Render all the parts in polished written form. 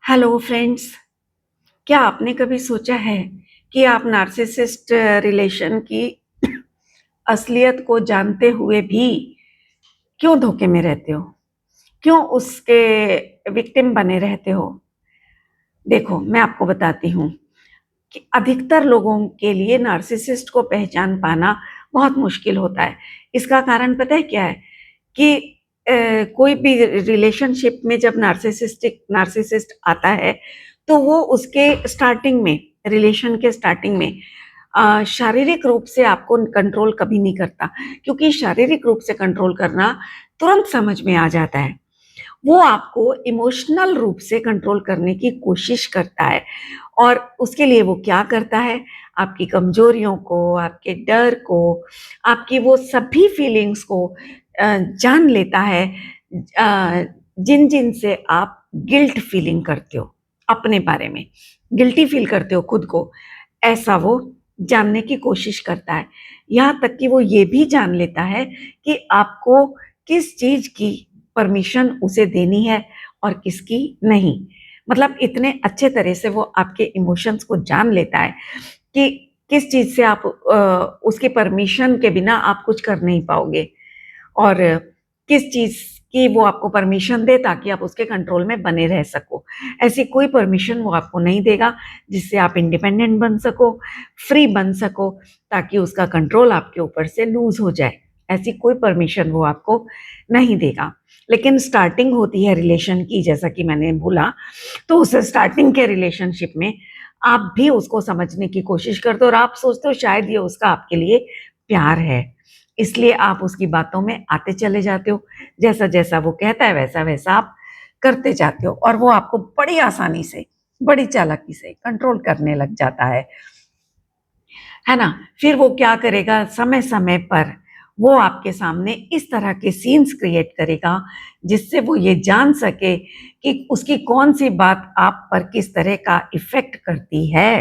Hello friends. क्या आपने कभी सोचा है कि आप नार्सिसिस्ट रिलेशन की असलियत को जानते हुए भी क्यों धोखे में रहते हो? क्यों उसके विक्टिम बने रहते हो? देखो, मैं आपको बताती हूँ कि अधिकतर लोगों के लिए नार्सिसिस्ट को पहचान पाना बहुत मुश्किल होता है। इसका कारण पता है क्या है? कि कोई भी रिलेशनशिप में जब नार्सिसिस्ट आता है, तो वो उसके स्टार्टिंग में, रिलेशन के स्टार्टिंग में शारीरिक रूप से आपको कंट्रोल कभी नहीं करता, क्योंकि शारीरिक रूप से कंट्रोल करना तुरंत समझ में आ जाता है। वो आपको इमोशनल रूप से कंट्रोल करने की कोशिश करता है। और उसके लिए वो क्या करता है? आपकी कमजोरियों को, आपके डर को, आपकी वो सभी फीलिंग्स को जान लेता है, जिन जिन से आप गिल्ट फीलिंग करते हो, अपने बारे में गिल्टी फील करते हो खुद को, ऐसा वो जानने की कोशिश करता है। यहाँ तक कि वो ये भी जान लेता है कि आपको किस चीज की परमिशन उसे देनी है और किसकी नहीं। मतलब इतने अच्छे तरह से वो आपके इमोशंस को जान लेता है कि किस चीज से आप उसके परमिशन के बिना आप कुछ कर नहीं पाओगे, और किस चीज की वो आपको परमिशन दे ताकि आप उसके कंट्रोल में बने रह सको। ऐसी कोई परमिशन वो आपको नहीं देगा जिससे आप इंडिपेंडेंट बन सको, फ्री बन सको, ताकि उसका कंट्रोल आपके ऊपर से लूज हो जाए। ऐसी कोई परमिशन वो आपको नहीं देगा। लेकिन स्टार्टिंग होती है रिलेशन की, जैसा कि मैंने बोला, तो उस स्टार्टिंग के रिलेशनशिप में आप भी उसको समझने की कोशिश करते हो और आप सोचते हो शायद ये उसका आपके लिए प्यार है, इसलिए आप उसकी बातों में आते चले जाते हो। जैसा जैसा वो कहता है वैसा वैसा आप करते जाते हो, और वो आपको बड़ी आसानी से, बड़ी चालाकी से कंट्रोल करने लग जाता है ना? फिर वो क्या करेगा, समय समय पर वो आपके सामने इस तरह के सीन्स क्रिएट करेगा जिससे वो ये जान सके कि उसकी कौन सी बात आप पर किस तरह का इफेक्ट करती है।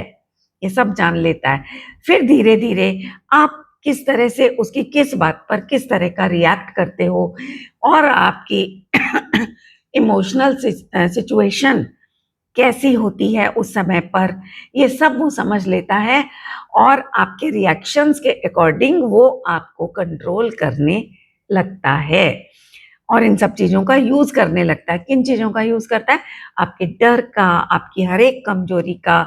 ये सब जान लेता है। फिर धीरे धीरे आप किस तरह से उसकी किस बात पर किस तरह का रिएक्ट करते हो, और आपकी इमोशनल सिचुएशन कैसी होती है उस समय पर, ये सब वो समझ लेता है। और आपके रिएक्शंस के अकॉर्डिंग वो आपको कंट्रोल करने लगता है और इन सब चीज़ों का यूज़ करने लगता है। किन चीज़ों का यूज़ करता है? आपके डर का, आपकी हर एक कमजोरी का।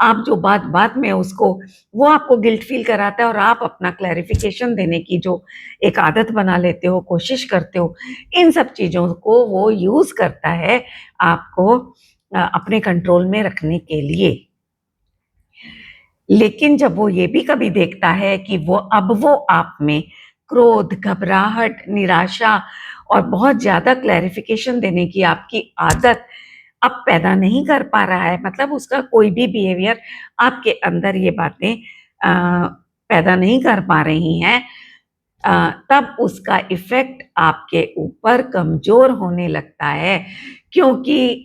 आप जो बात-बात में उसको, वो आपको गिल्ट फील कराता है और आप अपना क्लैरिफिकेशन देने की जो एक आदत बना लेते हो, कोशिश करते हो, इन सब चीज़ों को वो यूज़ करता है आपको अपने कंट्रोल में रखने के लिए। लेकिन जब वो ये भी कभी देखता है कि वो आप में क्रोध, घबराहट, निराशा और बहुत ज़्यादा क्लैरिफ़िकेशन देने की आपकी आदत अब पैदा नहीं कर पा रहा है, मतलब उसका कोई भी बिहेवियर आपके अंदर ये बातें पैदा नहीं कर पा रही हैं, तब उसका इफ़ेक्ट आपके ऊपर कमज़ोर होने लगता है। क्योंकि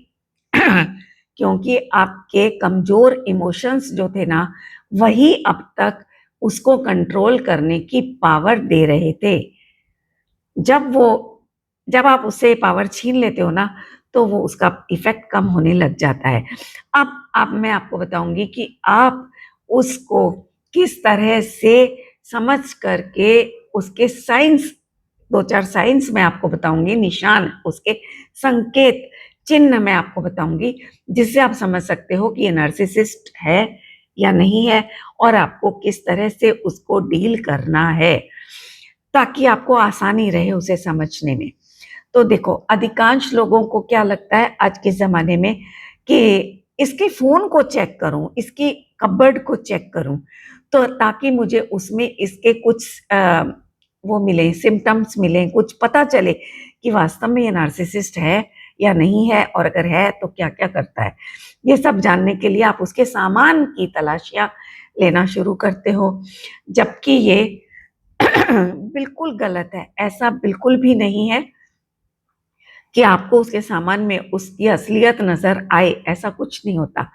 क्योंकि आपके कमज़ोर इमोशंस जो थे ना, वही अब तक उसको कंट्रोल करने की पावर दे रहे थे। जब वो जब आप उससे पावर छीन लेते हो ना, तो वो उसका इफ़ेक्ट कम होने लग जाता है। अब मैं आपको बताऊँगी कि आप उसको किस तरह से समझ करके उसके साइंस, 2-4 साइंस मैं आपको बताऊँगी, निशान, उसके संकेत, चिन्ह मैं आपको बताऊँगी, जिससे आप समझ सकते हो कि ये नार्सिसिस्ट है या नहीं है, और आपको किस तरह से उसको डील करना है, ताकि आपको आसानी रहे उसे समझने में। तो देखो, अधिकांश लोगों को क्या लगता है आज के ज़माने में कि इसके फ़ोन को चेक करूँ, इसकी कपबोर्ड को चेक करूँ, तो ताकि मुझे उसमें इसके कुछ वो मिले, सिम्पटम्स मिलें, कुछ पता चले कि वास्तव में ये नार्सिसिस्ट है या नहीं है, और अगर है तो क्या-क्या करता है। ये सब जानने के लिए आप उसके सामान की तलाशियाँ लेना शुरू करते हो, जबकि ये बिल्कुल गलत है। ऐसा बिल्कुल भी नहीं है कि आपको उसके सामान में उसकी असलियत नजर आए, ऐसा कुछ नहीं होता,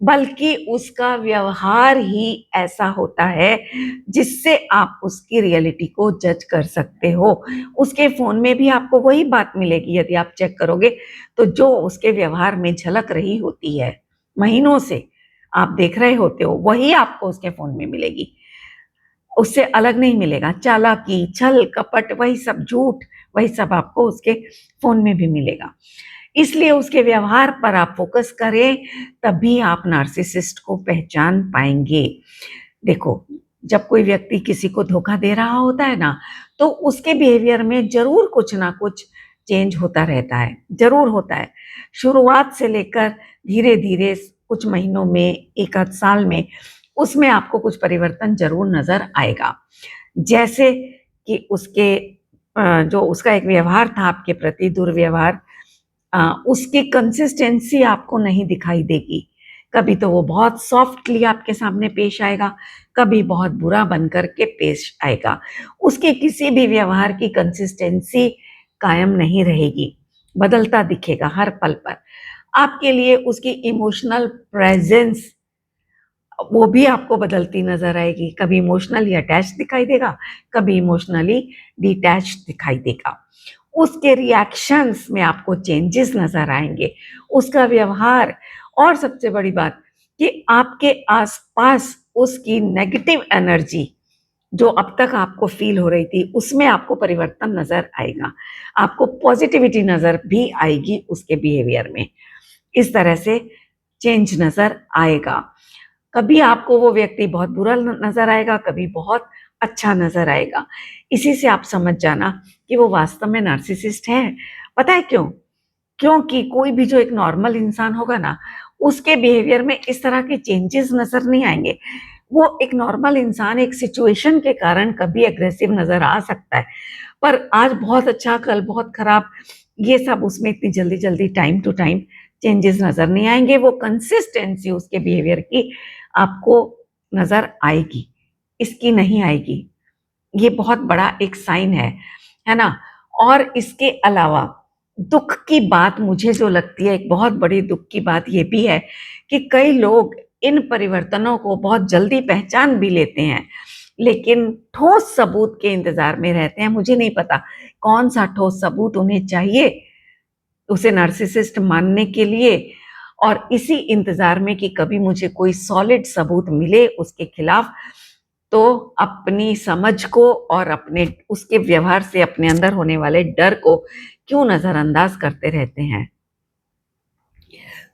बल्कि उसका व्यवहार ही ऐसा होता है जिससे आप उसकी रियलिटी को जज कर सकते हो। उसके फोन में भी आपको वही बात मिलेगी, यदि आप चेक करोगे तो जो उसके व्यवहार में झलक रही होती है, महीनों से आप देख रहे होते हो, वही आपको उसके फोन में मिलेगी, उससे अलग नहीं मिलेगा। चालाकी, छल कपट, वही सब झूठ, वही सब आपको उसके फोन में भी मिलेगा। इसलिए उसके व्यवहार पर आप फोकस करें, तभी आप नार्सिसिस्ट को पहचान पाएंगे। देखो, जब कोई व्यक्ति किसी को धोखा दे रहा होता है ना, तो उसके बिहेवियर में जरूर कुछ ना कुछ चेंज होता रहता है, जरूर होता है। शुरुआत से लेकर धीरे धीरे कुछ महीनों में, एक आध साल में, उसमें आपको कुछ परिवर्तन जरूर नजर आएगा। जैसे कि उसके जो उसका एक व्यवहार था आपके प्रति, दुर्व्यवहार, उसकी कंसिस्टेंसी आपको नहीं दिखाई देगी। कभी तो वो बहुत सॉफ्टली आपके सामने पेश आएगा, कभी बहुत बुरा बनकर के पेश आएगा। उसके किसी भी व्यवहार की कंसिस्टेंसी कायम नहीं रहेगी, बदलता दिखेगा हर पल पर। आपके लिए उसकी इमोशनल प्रेजेंस, वो भी आपको बदलती नजर आएगी। कभी इमोशनली अटैच दिखाई देगा, कभी इमोशनली डिटैच दिखाई देगा। उसके रिएक्शंस में आपको चेंजेस नजर आएंगे, उसका व्यवहार, और सबसे बड़ी बात कि आपके आसपास उसकी नेगेटिव एनर्जी जो अब तक आपको फील हो रही थी, उसमें आपको परिवर्तन नजर आएगा। आपको पॉजिटिविटी नजर भी आएगी उसके बिहेवियर में। इस तरह से चेंज नजर आएगा। कभी आपको वो व्यक्ति बहुत बुरा नजर आएगा, कभी बहुत अच्छा नजर आएगा। इसी से आप समझ जाना कि वो वास्तव में नार्सिसिस्ट है। पता है क्यों? क्योंकि कोई भी जो एक नॉर्मल इंसान होगा ना, उसके बिहेवियर में इस तरह के चेंजेस नजर नहीं आएंगे। वो एक नॉर्मल इंसान एक सिचुएशन के कारण कभी एग्रेसिव नजर आ सकता है, पर आज बहुत अच्छा, कल बहुत खराब, ये सब उसमें इतनी जल्दी जल्दी टाइम टू टाइम चेंजेस नजर नहीं आएंगे। वो कंसिस्टेंसी उसके बिहेवियर की आपको नजर आएगी, इसकी नहीं आएगी। ये बहुत बड़ा एक साइन है ना। और इसके अलावा दुख की बात मुझे जो लगती है, एक बहुत बड़ी दुख की बात ये भी है कि कई लोग इन परिवर्तनों को बहुत जल्दी पहचान भी लेते हैं, लेकिन ठोस सबूत के इंतजार में रहते हैं। मुझे नहीं पता कौन सा ठोस सबूत उन्हें चाहिए उसे नार्सिसिस्ट मानने के लिए, और इसी इंतजार में कि कभी मुझे कोई सॉलिड सबूत मिले उसके खिलाफ, तो अपनी समझ को और अपने उसके व्यवहार से अपने अंदर होने वाले डर को क्यों नजरअंदाज करते रहते हैं।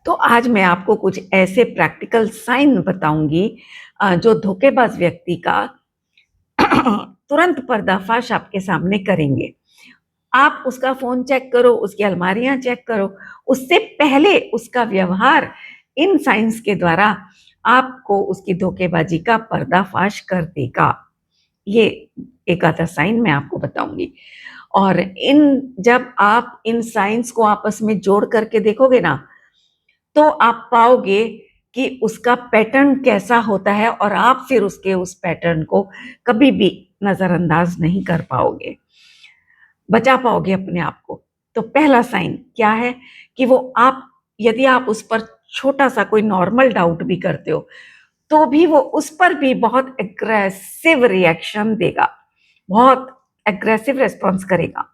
तो आज मैं आपको कुछ ऐसे प्रैक्टिकल साइन बताऊंगी जो धोखेबाज व्यक्ति का तुरंत पर्दाफाश आपके सामने करेंगे। आप उसका फोन चेक करो, उसकी अलमारियां चेक करो, उससे पहले उसका व्यवहार इन साइंस के द्वारा आपको उसकी धोखेबाजी का पर्दाफाश कर देगा। ये एक आधा साइन मैं आपको बताऊंगी, और जब आप इन साइंस को आपस में जोड़ करके देखोगे ना, तो आप पाओगे कि उसका पैटर्न कैसा होता है, और आप फिर उसके उस पैटर्न को कभी भी नजरअंदाज नहीं कर पाओगे, बचा पाओगे अपने आप को। तो पहला साइन क्या है कि वो आप, यदि आप उस पर छोटा सा कोई नॉर्मल डाउट भी करते हो, तो भी वो उस पर भी बहुत एग्रेसिव रिएक्शन देगा, बहुत एग्रेसिव रेस्पॉन्स करेगा।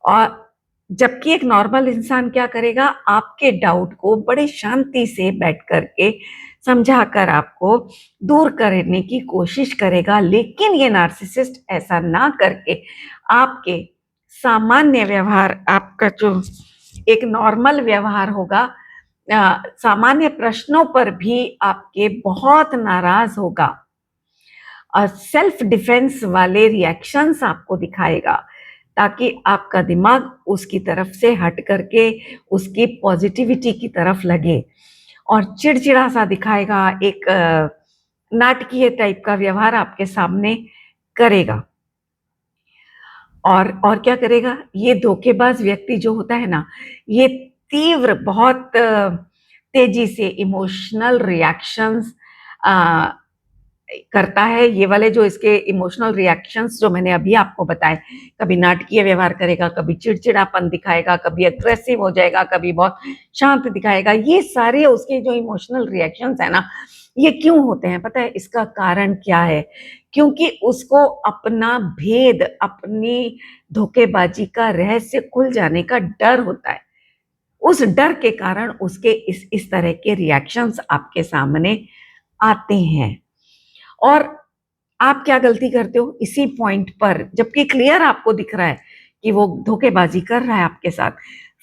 और जबकि एक नॉर्मल इंसान क्या करेगा, आपके डाउट को बड़े शांति से बैठ करके समझाकर आपको दूर करने की कोशिश करेगा। लेकिन ये नार्सिसिस्ट ऐसा ना करके आपके सामान्य व्यवहार, आपका जो एक नॉर्मल व्यवहार होगा, सामान्य प्रश्नों पर भी आपके बहुत नाराज होगा, और सेल्फ डिफेंस वाले रिएक्शंस आपको दिखाएगा, ताकि आपका दिमाग उसकी तरफ से हट करके उसकी पॉजिटिविटी की तरफ लगे, और चिड़चिड़ा सा दिखाएगा, एक नाटकीय टाइप का व्यवहार आपके सामने करेगा। और क्या करेगा, ये धोखेबाज व्यक्ति जो होता है ना, ये तीव्र, बहुत तेजी से इमोशनल रिएक्शंस करता है, ये वाले जो इसके इमोशनल रिएक्शंस जो मैंने अभी आपको बताए, कभी नाटकीय व्यवहार करेगा, कभी चिड़चिड़ापन दिखाएगा, कभी अग्रेसिव हो जाएगा, कभी बहुत शांत दिखाएगा, ये सारे उसके जो इमोशनल रिएक्शंस है ना, ये क्यों होते हैं पता है? इसका कारण क्या है? क्योंकि उसको अपना भेद, अपनी धोखेबाजी का रहस्य खुल जाने का डर होता है। उस डर के कारण उसके इस तरह के रिएक्शंस आपके सामने आते हैं। और आप क्या गलती करते हो इसी पॉइंट पर, जबकि क्लियर आपको दिख रहा है कि वो धोखेबाजी कर रहा है आपके साथ,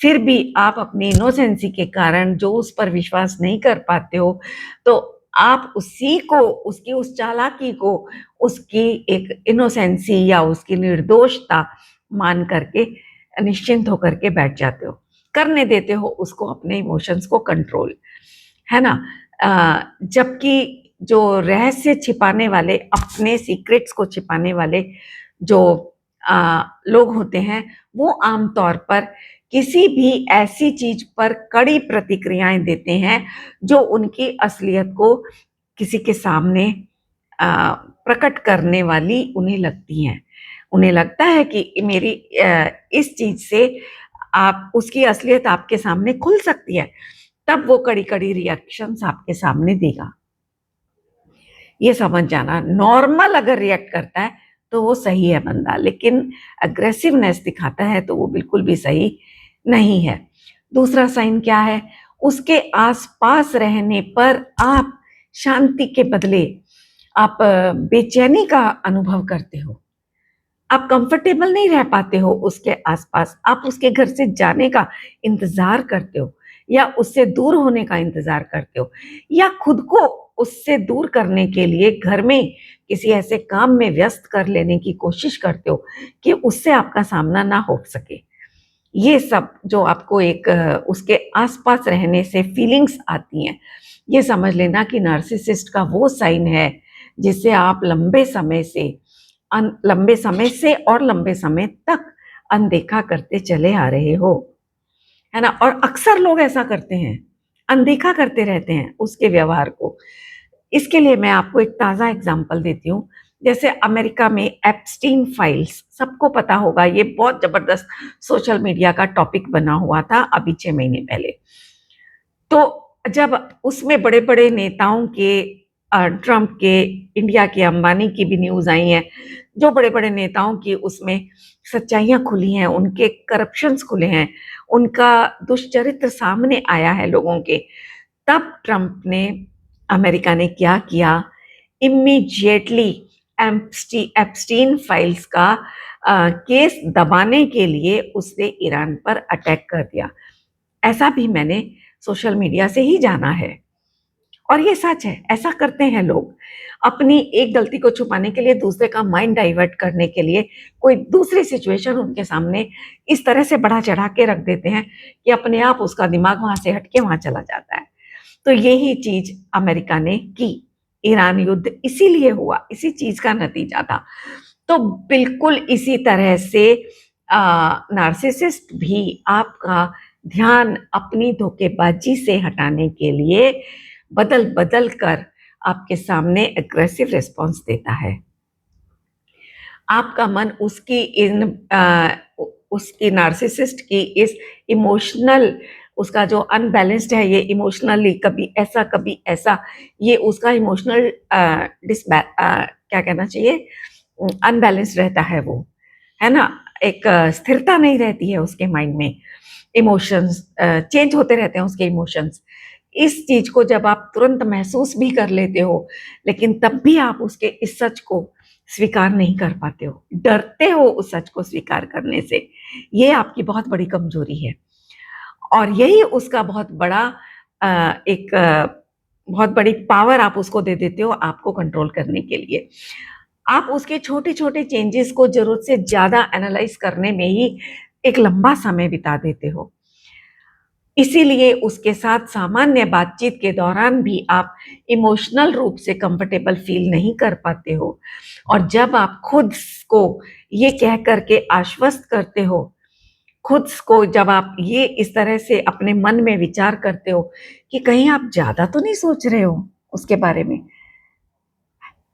फिर भी आप अपनी इनोसेंसी के कारण जो उस पर विश्वास नहीं कर पाते हो, तो आप उसी को, उसकी उस चालाकी को, उसकी एक इनोसेंसी या उसकी निर्दोषता मान करके निश्चिंत होकर के बैठ जाते हो, करने देते हो उसको अपने इमोशंस को कंट्रोल, है ना? जबकि जो रहस्य छिपाने वाले, अपने सीक्रेट्स को छिपाने वाले जो लोग होते हैं, वो आमतौर पर किसी भी ऐसी चीज पर कड़ी प्रतिक्रियाएं देते हैं जो उनकी असलियत को किसी के सामने प्रकट करने वाली उन्हें लगती हैं। उन्हें लगता है कि मेरी इस चीज से आप, उसकी असलियत आपके सामने खुल सकती है, तब वो कड़ी-कड़ी रिएक्शंस आपके सामने देगा। ये समझ जाना, नॉर्मल अगर रिएक्ट करता है तो वो सही है बंदा, लेकिन अग्रेसिवनेस दिखाता है तो वो बिल्कुल भी सही नहीं है। दूसरा साइन क्या है? उसके आसपास रहने पर आप शांति के बदले आप बेचैनी का अनुभव करते हो। आप कंफर्टेबल नहीं रह पाते हो उसके आसपास, आप उसके घर से जाने का इंतजार करते हो, या उससे दूर होने का इंतजार करते हो, या खुद को उससे दूर करने के लिए घर में किसी ऐसे काम में व्यस्त कर लेने की कोशिश करते हो कि उससे आपका सामना ना हो सके। ये सब जो आपको एक उसके आसपास रहने से फीलिंग्स आती हैं, ये समझ लेना कि नार्सिसिस्ट का वो साइन है जिसे आप लंबे समय से और लंबे समय तक अनदेखा करते चले आ रहे हो, है ना? और अक्सर लोग ऐसा करते हैं, अनदेखा करते रहते हैं उसके व्यवहार को। इसके लिए मैं आपको एक ताज़ा एग्जांपल देती हूँ। जैसे अमेरिका में एप्स्टीन फाइल्स, सबको पता होगा, ये बहुत ज़बरदस्त सोशल मीडिया का टॉपिक बना हुआ था अभी 6 महीने पहले। तो जब उसमें बड़े-बड़े नेताओं के, ट्रम्प के, इंडिया के अंबानी की भी न्यूज़ आई हैं, जो बड़े-बड़े नेताओं की उसमें सच्चाइयाँ खुली हैं, उनके करप्शंस खुले हैं, उनका दुष्चरित्र सामने आया है लोगों के। तब ट्रम्प ने, अमेरिका ने क्या किया, इमीडिएटली एप्स्टीन फाइल्स का केस दबाने के लिए उसने ईरान पर अटैक कर दिया। ऐसा भी मैंने सोशल मीडिया से ही जाना है, और ये सच है, ऐसा करते हैं लोग। अपनी एक गलती को छुपाने के लिए, दूसरे का माइंड डाइवर्ट करने के लिए, कोई दूसरी सिचुएशन उनके सामने इस तरह से बढ़ा चढ़ा के रख देते हैं कि अपने आप उसका दिमाग वहाँ से हट के वहाँ चला जाता है। तो यही चीज़ अमेरिका ने की। ईरान युद्ध इसीलिए हुआ, इसी चीज़ का नतीजा था। तो बिल्कुल इसी तरह से नार्सिसिस्ट भी आपका ध्यान अपनी धोखेबाजी से हटाने के लिए बदल-बदल कर आपके सामने एग्रेसिव रिस्पॉन्स देता है। आपका मन उसकी नार्सिसिस्ट की इस इमोशनल, उसका जो अनबैलेंस्ड है, ये इमोशनली कभी ऐसा, ये उसका इमोशनल क्या कहना चाहिए, अनबैलेंस्ड रहता है वो, है ना? एक स्थिरता नहीं रहती है उसके माइंड में, इमोशंस चेंज होते रहते हैं उसके इमोशंस। इस चीज़ को जब आप तुरंत महसूस भी कर लेते हो, लेकिन तब भी आप उसके इस सच को स्वीकार नहीं कर पाते हो, डरते हो उस सच को स्वीकार करने से, ये आपकी बहुत बड़ी कमजोरी है। और यही उसका बहुत बड़ा बहुत बड़ी पावर आप उसको दे देते हो आपको कंट्रोल करने के लिए। आप उसके छोटे-छोटे चेंजेस को ज़रूरत से ज़्यादा एनालाइज़ करने में ही एक लंबा समय बिता देते हो। इसीलिए उसके साथ सामान्य बातचीत के दौरान भी आप इमोशनल रूप से कंफर्टेबल फ़ील नहीं कर पाते हो, और जब आप खुद को ये कह कर के आश्वस्त करते हो, खुद को जब आप ये इस तरह से अपने मन में विचार करते हो कि कहीं आप ज़्यादा तो नहीं सोच रहे हो उसके बारे में,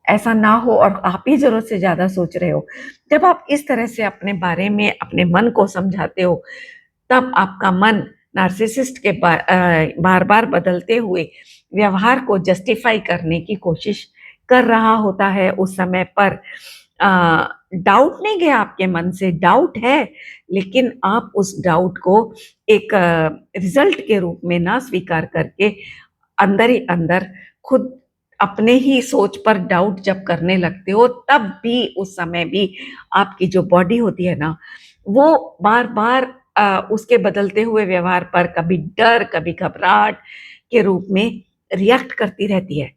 ऐसा ना हो और आप ही जरूरत से ज्यादा सोच रहे हो। जब आप इस तरह से अपने बारे में अपने मन को समझाते हो, तब आपका मन नार्सिसिस्ट के बार बार बदलते हुए व्यवहार को जस्टिफाई करने की कोशिश कर रहा होता है। उस समय पर डाउट नहीं गया आपके मन से, डाउट है, लेकिन आप उस डाउट को एक रिजल्ट के रूप में ना स्वीकार करके अंदर ही अंदर खुद अपने ही सोच पर डाउट जब करने लगते हो, तब भी उस समय भी आपकी जो बॉडी होती है ना, वो बार बार उसके बदलते हुए व्यवहार पर कभी डर कभी घबराहट के रूप में रिएक्ट करती रहती है।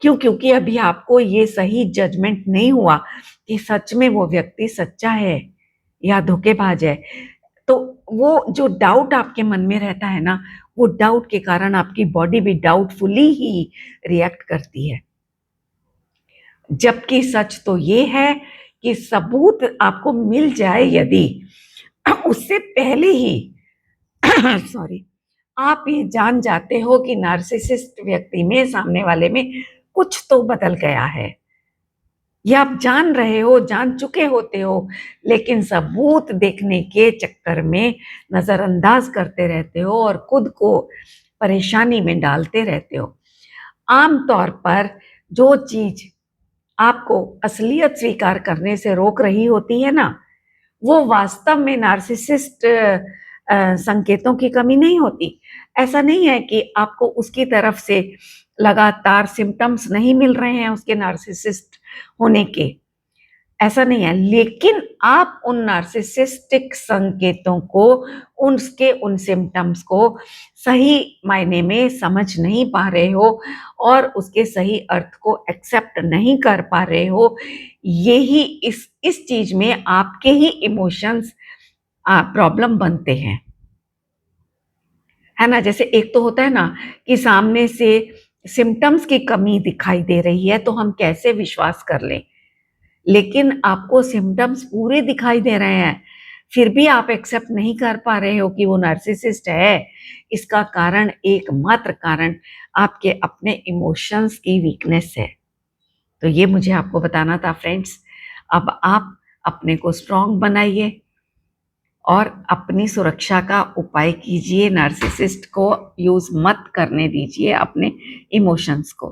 क्यों? क्योंकि अभी आपको ये सही जजमेंट नहीं हुआ कि सच में वो व्यक्ति सच्चा है या धोखेबाज है। तो वो जो डाउट आपके मन में रहता है ना, वो डाउट के कारण आपकी बॉडी भी डाउटफुली ही रिएक्ट करती है। जबकि सच तो ये है कि सबूत आपको मिल जाए यदि, उससे पहले ही सॉरी, आप ये जान जाते हो कि नार्सिसिस्ट व्यक्ति में, सामने वाले में कुछ तो बदल गया है। ये आप जान रहे हो, जान चुके होते हो, लेकिन सबूत देखने के चक्कर में नजरअंदाज करते रहते हो और खुद को परेशानी में डालते रहते हो। आमतौर पर जो चीज आपको असलियत स्वीकार करने से रोक रही होती है ना, वो वास्तव में नार्सिसिस्ट संकेतों की कमी नहीं होती। ऐसा नहीं है कि आपको उसकी तरफ से लगातार सिम्टम्स नहीं मिल रहे हैं उसके नार्सिसिस्ट होने के, ऐसा नहीं है, लेकिन आप उन नार्सिसिस्टिक संकेतों को, उसके उन सिम्टम्स को सही मायने में समझ नहीं पा रहे हो और उसके सही अर्थ को एक्सेप्ट नहीं कर पा रहे हो। यही इस चीज में आपके ही इमोशंस प्रॉब्लम बनते हैं, है ना। जैसे एक तो होता है ना कि सामने से सिम्टम्स की कमी दिखाई दे रही है तो हम कैसे विश्वास कर लें, लेकिन आपको सिम्टम्स पूरे दिखाई दे रहे हैं, फिर भी आप एक्सेप्ट नहीं कर पा रहे हो कि वो नार्सिसिस्ट है। इसका कारण, एकमात्र कारण, आपके अपने इमोशंस की वीकनेस है। तो ये मुझे आपको बताना था फ्रेंड्स। अब आप अपने को स्ट्रांग बनाइए और अपनी सुरक्षा का उपाय कीजिए। नार्सिसिस्ट को यूज मत करने दीजिए अपने इमोशंस को।